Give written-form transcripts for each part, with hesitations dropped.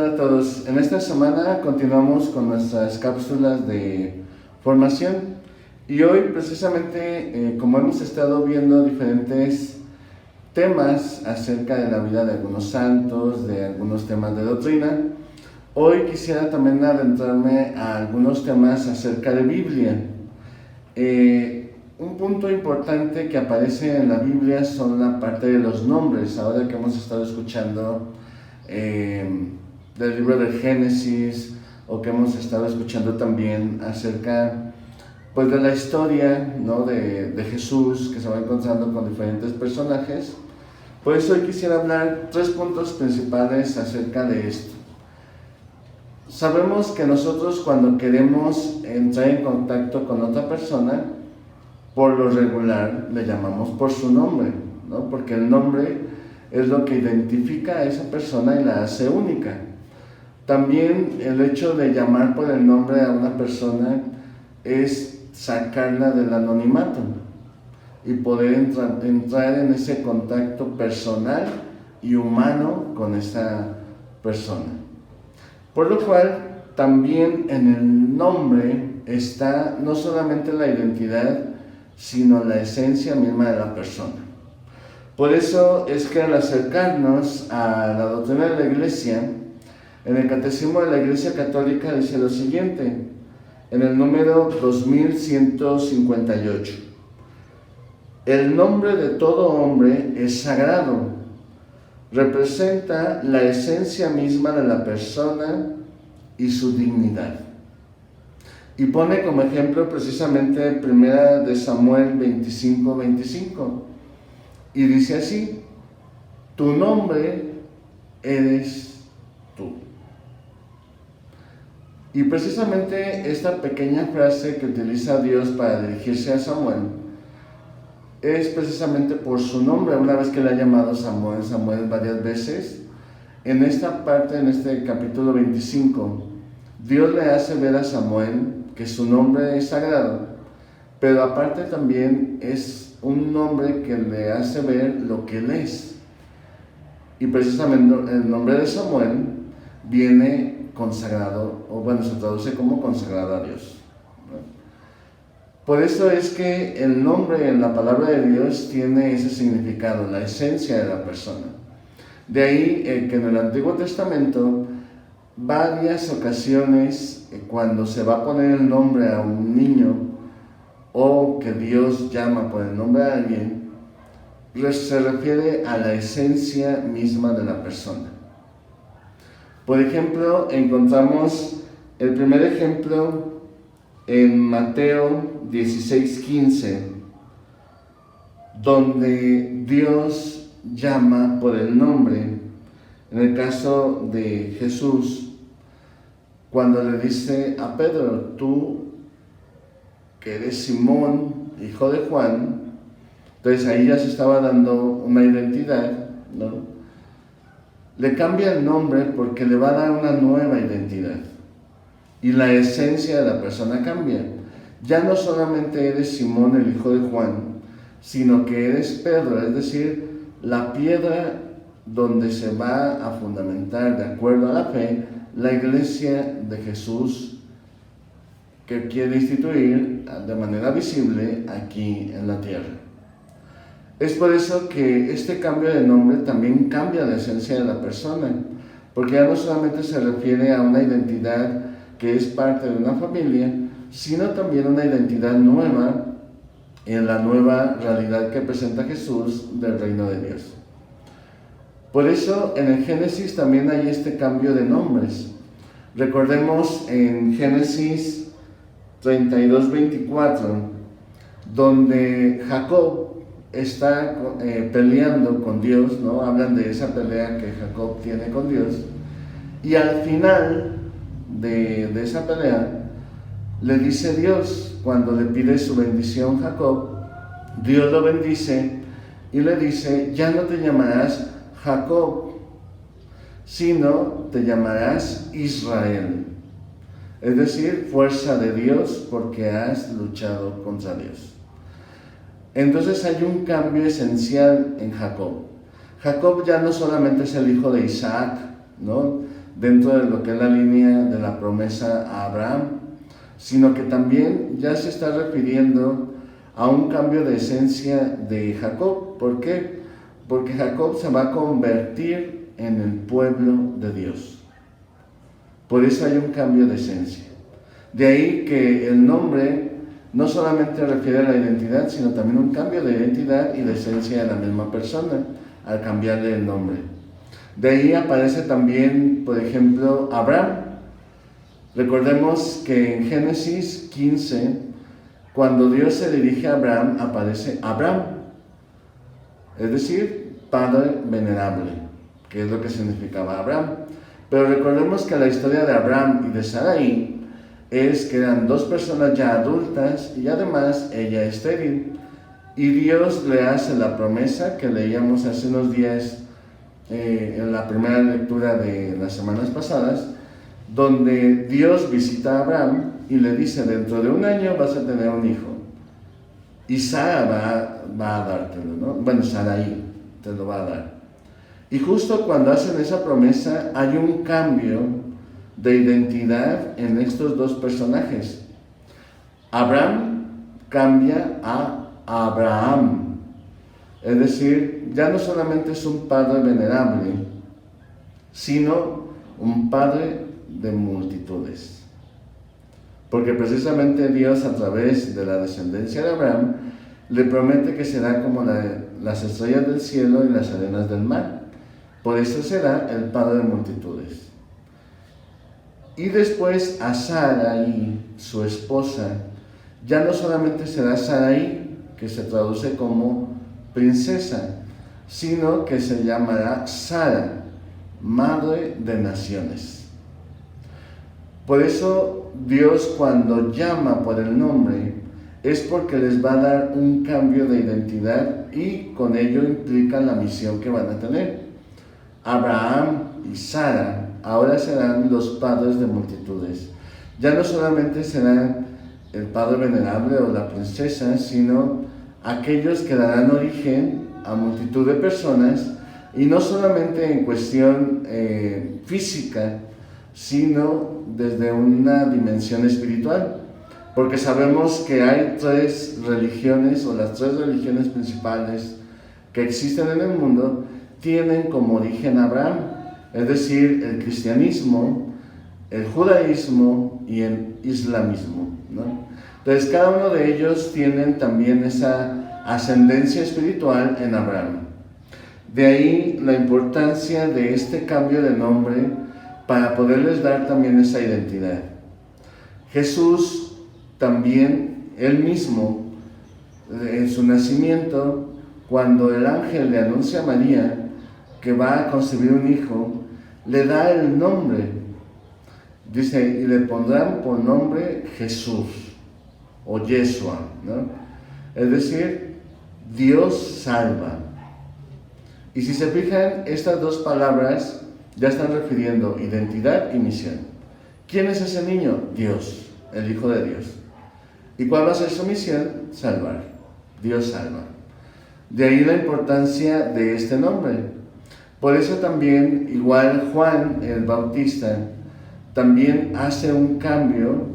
Hola a todos. En esta semana continuamos con nuestras cápsulas de formación y hoy precisamente como hemos estado viendo diferentes temas acerca de la vida de algunos santos, de algunos temas de doctrina, hoy quisiera también adentrarme a algunos temas acerca de Biblia. Un punto importante que aparece en la Biblia son la parte de los nombres. Ahora que hemos estado escuchando del libro de Génesis, o que hemos estado escuchando también acerca pues de la historia, ¿no? de Jesús, que se va encontrando con diferentes personajes, pues hoy quisiera hablar 3 puntos principales acerca de esto. Sabemos que nosotros cuando queremos entrar en contacto con otra persona, por lo regular le llamamos por su nombre, ¿no? Porque el nombre es lo que identifica a esa persona y la hace única. También el hecho de llamar por el nombre a una persona es sacarla del anonimato y poder entrar en ese contacto personal y humano con esa persona. Por lo cual, también en el nombre está no solamente la identidad, sino la esencia misma de la persona. Por eso es que al acercarnos a la doctrina de la Iglesia, en el Catecismo de la Iglesia Católica dice lo siguiente, en el número 2158. El nombre de todo hombre es sagrado, representa la esencia misma de la persona y su dignidad. Y pone como ejemplo precisamente 1 de Samuel 25:25. Y dice así, tu nombre eres tú. Y precisamente esta pequeña frase que utiliza Dios para dirigirse a Samuel es precisamente por su nombre. Una vez que le ha llamado Samuel varias veces, en esta parte, en este capítulo 25, Dios le hace ver a Samuel que su nombre es sagrado, pero aparte también es un nombre que le hace ver lo que él es. Y precisamente el nombre de Samuel viene consagrado, o bueno, se traduce como consagrado a Dios. Por eso es que el nombre en la palabra de Dios tiene ese significado, la esencia de la persona. De ahí que en el Antiguo Testamento, varias ocasiones, cuando se va a poner el nombre a un niño, o que Dios llama por el nombre a alguien, se refiere a la esencia misma de la persona. Por ejemplo, encontramos el primer ejemplo en Mateo 16:15, donde Dios llama por el nombre. En el caso de Jesús, cuando le dice a Pedro, tú que eres Simón, hijo de Juan, entonces ahí ya se estaba dando una identidad, ¿no? Le cambia el nombre porque le va a dar una nueva identidad y la esencia de la persona cambia. Ya no solamente eres Simón, el hijo de Juan, sino que eres Pedro, es decir, la piedra donde se va a fundamentar, de acuerdo a la fe, la iglesia de Jesús que quiere instituir de manera visible aquí en la tierra. Es por eso que este cambio de nombre también cambia la esencia de la persona, porque ya no solamente se refiere a una identidad que es parte de una familia, sino también una identidad nueva en la nueva realidad que presenta Jesús del reino de Dios. Por eso en el Génesis también hay este cambio de nombres. Recordemos en Génesis 32:24, donde Jacob está peleando con Dios, ¿no? Hablan de esa pelea que Jacob tiene con Dios, y al final de esa pelea le dice Dios, cuando le pide su bendición Jacob, Dios lo bendice y le dice, ya no te llamarás Jacob, sino te llamarás Israel, es decir, fuerza de Dios, porque has luchado contra Dios. Entonces hay un cambio esencial en Jacob. Jacob ya no solamente es el hijo de Isaac, ¿no? dentro de lo que es la línea de la promesa a Abraham, sino que también ya se está refiriendo a un cambio de esencia de Jacob. ¿Por qué? Porque Jacob se va a convertir en el pueblo de Dios. Por eso hay un cambio de esencia. De ahí que el nombre no solamente refiere a la identidad, sino también un cambio de identidad y de esencia de la misma persona al cambiarle el nombre. De ahí aparece también, por ejemplo, Abraham. Recordemos que en Génesis 15, cuando Dios se dirige a Abraham, aparece Abraham, es decir, Padre venerable, que es lo que significaba Abraham. Pero recordemos que la historia de Abraham y de Sarai es que eran dos personas ya adultas y además ella estéril. Y Dios le hace la promesa que leíamos hace unos días en la primera lectura de las semanas pasadas, donde Dios visita a Abraham y le dice: dentro de un año vas a tener un hijo y Sara va a dártelo, ¿no? Bueno, Sarai te lo va a dar. Y justo cuando hacen esa promesa hay un cambio de identidad en estos dos personajes. Abraham cambia a Abraham, es decir, ya no solamente es un padre venerable, sino un padre de multitudes. Porque precisamente Dios, a través de la descendencia de Abraham, le promete que será como las estrellas del cielo y las arenas del mar. Por eso será el padre de multitudes. Y después a Sarai, su esposa, ya no solamente será Sarai, que se traduce como princesa, sino que se llamará Sara, madre de naciones. Por eso Dios, cuando llama por el nombre, es porque les va a dar un cambio de identidad y con ello implica la misión que van a tener. Abraham y Sara ahora serán los padres de multitudes. Ya no solamente serán el padre venerable o la princesa, sino aquellos que darán origen a multitud de personas, y no solamente en cuestión física, sino desde una dimensión espiritual, porque sabemos que hay tres religiones, o las tres religiones principales que existen en el mundo tienen como origen a Abraham, es decir, el cristianismo, el judaísmo y el islamismo, ¿no? Entonces cada uno de ellos tienen también esa ascendencia espiritual en Abraham. De ahí la importancia de este cambio de nombre para poderles dar también esa identidad. Jesús también, él mismo, en su nacimiento, cuando el ángel le anuncia a María que va a concebir un hijo, le da el nombre. Dice: y le pondrán por nombre Jesús o Yeshua, ¿no? Es decir, Dios salva. Y si se fijan, estas dos palabras ya están refiriendo identidad y misión. ¿Quién es ese niño? Dios, el Hijo de Dios. ¿Y cuál va a ser su misión? Salvar. Dios salva. De ahí la importancia de este nombre. Por eso también, igual Juan el Bautista, también hace un cambio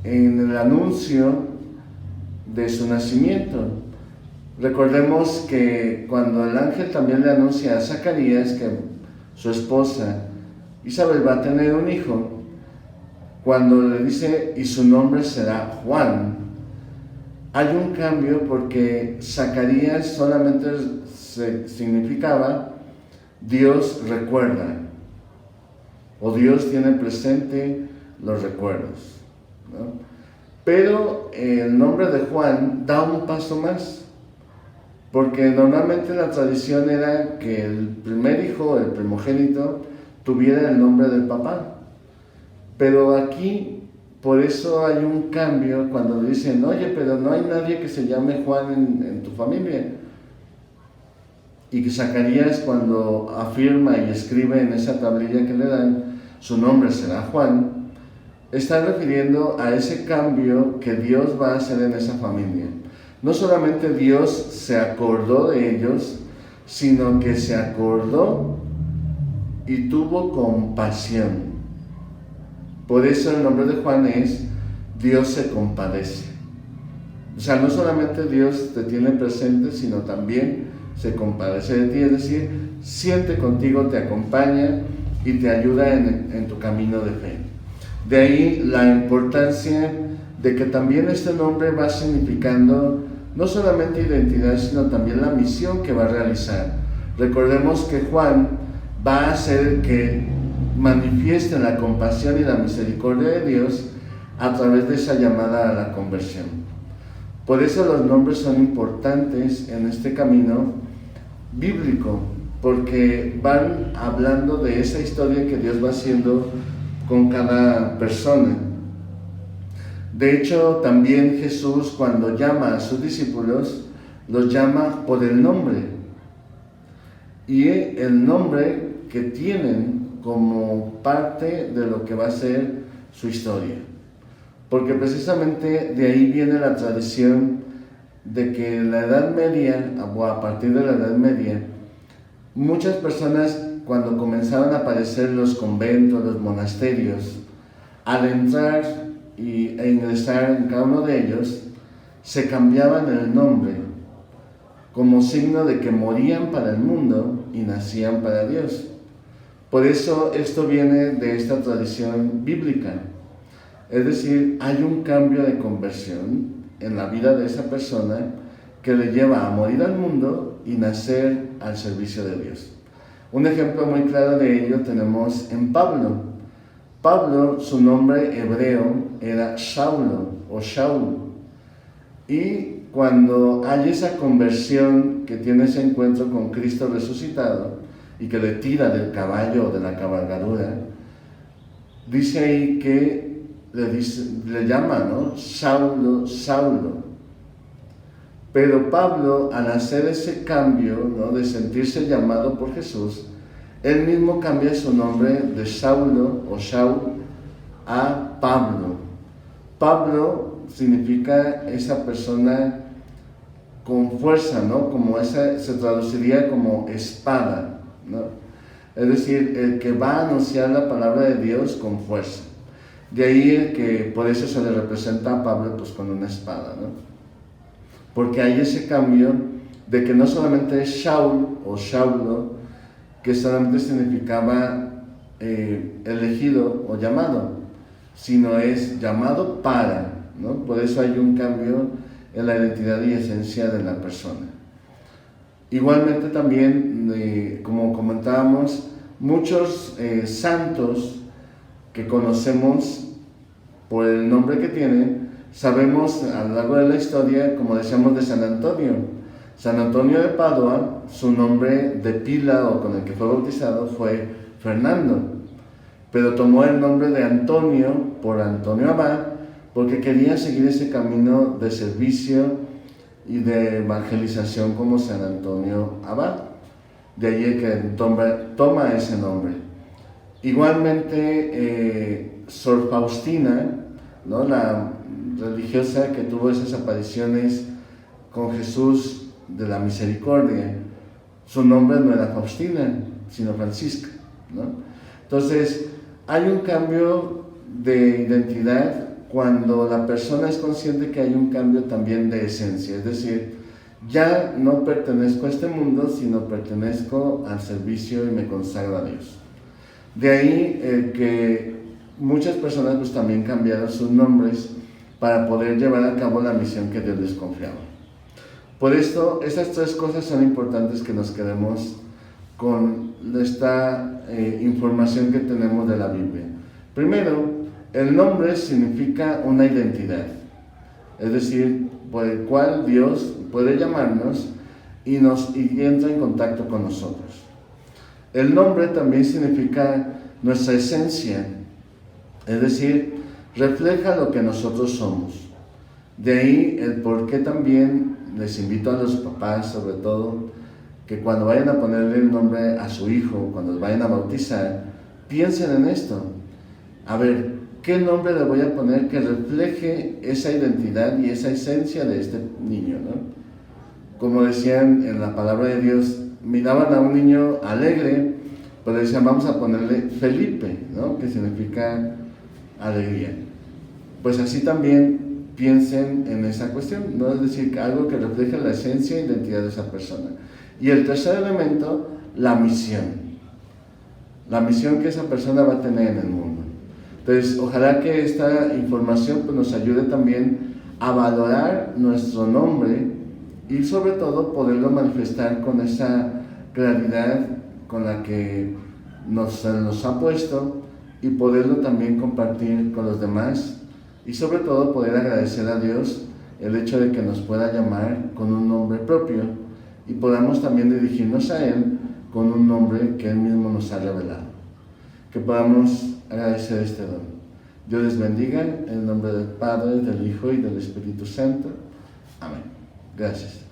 en el anuncio de su nacimiento. Recordemos que cuando el ángel también le anuncia a Zacarías que su esposa Isabel va a tener un hijo, cuando le dice: y su nombre será Juan, hay un cambio, porque Zacarías solamente significaba Dios recuerda, o Dios tiene presente los recuerdos, ¿no? Pero el nombre de Juan da un paso más, porque normalmente la tradición era que el primer hijo, el primogénito, tuviera el nombre del papá. Pero aquí, por eso hay un cambio cuando le dicen: oye, pero no hay nadie que se llame Juan en tu familia. Y que Zacarías, cuando afirma y escribe en esa tablilla que le dan, su nombre será Juan, está refiriendo a ese cambio que Dios va a hacer en esa familia. No solamente Dios se acordó de ellos, sino que se acordó y tuvo compasión. Por eso el nombre de Juan es Dios se compadece. O sea, no solamente Dios te tiene presente, sino también se compadece de ti, es decir, siente contigo, te acompaña y te ayuda en tu camino de fe. De ahí la importancia de que también este nombre va significando no solamente identidad, sino también la misión que va a realizar. Recordemos que Juan va a hacer que manifieste la compasión y la misericordia de Dios a través de esa llamada a la conversión. Por eso los nombres son importantes en este camino bíblico, porque van hablando de esa historia que Dios va haciendo con cada persona. De hecho, también Jesús, cuando llama a sus discípulos, los llama por el nombre. Y el nombre que tienen como parte de lo que va a ser su historia. Porque precisamente de ahí viene la tradición de que en la Edad Media, o a partir de la Edad Media, muchas personas, cuando comenzaron a aparecer los conventos, los monasterios, al entrar e ingresar en cada uno de ellos, se cambiaban el nombre como signo de que morían para el mundo y nacían para Dios. Por eso esto viene de esta tradición bíblica. Es decir, hay un cambio de conversión en la vida de esa persona que le lleva a morir al mundo y nacer al servicio de Dios. Un ejemplo muy claro de ello tenemos en Pablo. Pablo, su nombre hebreo era Saulo o Shaul. Y cuando hay esa conversión que tiene ese encuentro con Cristo resucitado y que le tira del caballo o de la cabalgadura, dice ahí que le llama, ¿no? Saulo, Saulo. Pero Pablo, al hacer ese cambio, ¿no?, de sentirse llamado por Jesús, él mismo cambia su nombre de Saulo o Shaul a Pablo. Pablo significa esa persona con fuerza, ¿no? Como esa, se traduciría como espada, ¿no? Es decir, el que va a anunciar la palabra de Dios con fuerza. De ahí el que por eso se le representa a Pablo pues con una espada, ¿no? Porque hay ese cambio de que no solamente es Shaul o Shaulo, que solamente significaba elegido o llamado, sino es llamado para, ¿no? Por eso hay un cambio en la identidad y esencia de la persona. Igualmente también, como comentábamos, muchos santos que conocemos por el nombre que tienen, sabemos a lo largo de la historia, como decíamos, de San Antonio. San Antonio de Padua, su nombre de pila o con el que fue bautizado fue Fernando, pero tomó el nombre de Antonio por Antonio Abad, porque quería seguir ese camino de servicio y de evangelización como San Antonio Abad. De ahí que toma ese nombre. Igualmente, Sor Faustina, ¿no?, la religiosa que tuvo esas apariciones con Jesús de la misericordia, su nombre no era Faustina, sino Francisca, ¿no? Entonces, hay un cambio de identidad cuando la persona es consciente que hay un cambio también de esencia, es decir, ya no pertenezco a este mundo, sino pertenezco al servicio y me consagro a Dios. De ahí que muchas personas pues también cambiaron sus nombres para poder llevar a cabo la misión que Dios les confiaba. Por esto, estas tres cosas son importantes que nos quedemos con esta información que tenemos de la Biblia. Primero, el nombre significa una identidad, es decir, por el cual Dios puede llamarnos y entra en contacto con nosotros. El nombre también significa nuestra esencia, es decir, refleja lo que nosotros somos. De ahí el por qué también les invito a los papás, sobre todo, que cuando vayan a ponerle el nombre a su hijo, cuando los vayan a bautizar, piensen en esto. A ver, ¿qué nombre le voy a poner que refleje esa identidad y esa esencia de este niño, ¿no? Como decían en la palabra de Dios, miraban a un niño alegre, Pero decían, vamos a ponerle Felipe, ¿no? Que significa alegría. Pues así también piensen en esa cuestión, ¿no? Es decir, algo que refleje la esencia e identidad de esa persona. Y el tercer elemento, la misión. La misión que esa persona va a tener en el mundo. Entonces, ojalá que esta información pues, nos ayude también a valorar nuestro nombre y sobre todo poderlo manifestar con esa claridad con la que nos ha puesto y poderlo también compartir con los demás y sobre todo poder agradecer a Dios el hecho de que nos pueda llamar con un nombre propio y podamos también dirigirnos a Él con un nombre que Él mismo nos ha revelado. Que podamos agradecer este don. Dios les bendiga en el nombre del Padre, del Hijo y del Espíritu Santo. Amén. Gracias.